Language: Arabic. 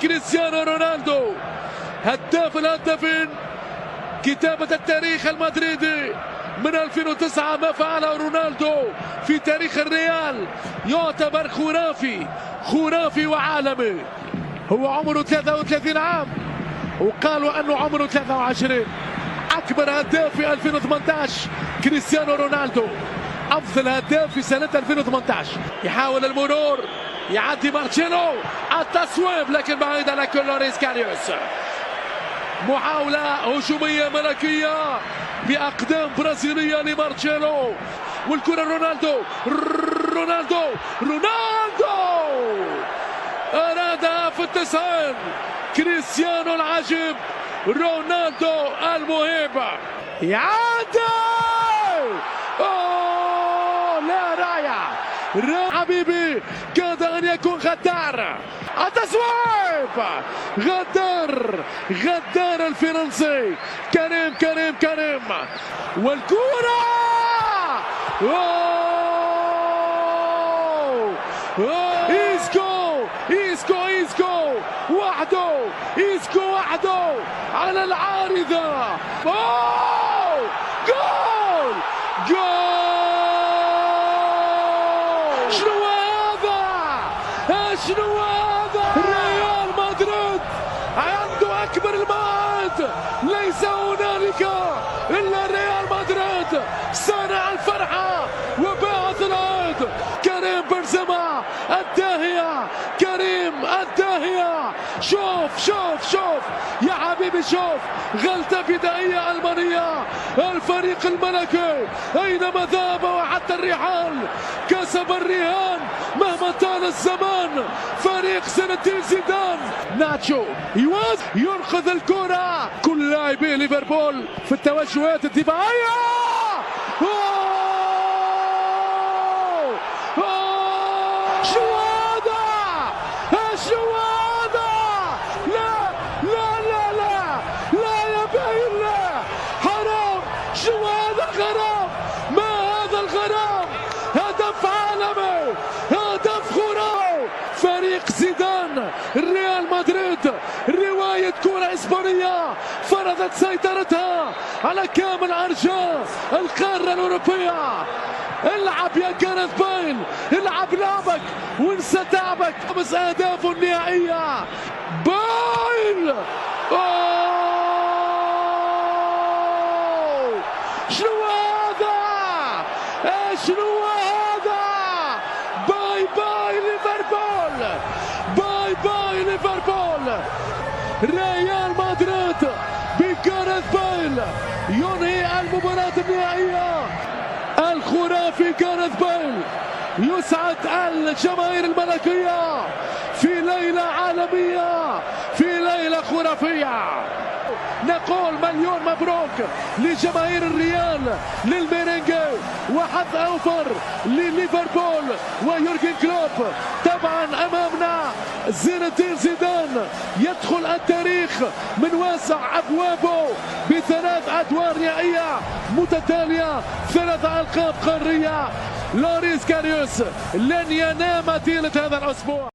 كريستيانو رونالدو هداف الهدافين، كتابة التاريخ المدريدي من 2009. ما فعله رونالدو في تاريخ الريال يعتبر خرافي وعالمي. هو عمره 33 عام وقالوا أنه عمره 23. أكبر هداف في 2018 كريستيانو رونالدو، أفضل هداف في سنة 2018. يحاول المرور، يعدي مارتشينو، التصويب لكن بعيد على لوريس كاريوس. محاولة هجومية ملكية بأقدام برازيلية لمارتشينو، والكرة رونالدو أرادها في ال90. كريستيانو العجيب، رونالدو الموهبة يعدي. لا رائع حبيبي، كاد أن يكون غدار. التصويب غدار الفرنسي كريم والكرة إيسكو وحده على العارضة. جول شنو هذا؟ ريال مدريد عنده أكبر المهات، ليس هنالك إلا ريال مدريد صانع الفرحة وباعث العيد. كريم بنزيما الداهية، شوف يا حبيبي، شوف غلطة بدائية ألمانية. الفريق الملكي أينما ذهب وحتى الرحال كسب الرهان مهما طال الزمان. فريق زين زيدان، ناتشو ينقذ الكرة. كل لاعبي ليفربول في التوجهات الدفاعية. شو هذا؟ لا يا باي الله، حرام. شو هذا الغرام؟ ما هذا الغرام؟ هدف عالمي، هدف خرافي. فريق زيدان، ريال مدريد، رواية كرة إسبانية فرضت سيطرتها على كامل أرجاء القارة الأوروبية. العب يا جاريث بيل، العب لعبك وانسى تعبك. 5 أهداف نهائية. بيل شنو هذا؟ باي ليفربول. ريال مدريد بجاريث بيل ينهي المباراة النهائية. الخرافي جاريث بيل يسعد الجماهير الملكية في ليلة عالمية، في ليلة خرافية. نقول مليون مبروك لجماهير الريال، للميرينجي، وحظ أوفر لليفربول ويورجن كلوب. طبعا أمامنا زين الدين زيدان يدخل التاريخ من واسع أبوابه ب3 أدوار نهائية متتالية، 3 ألقاب قارية. لوريس كاريوس لن ينام طيلة هذا الأسبوع.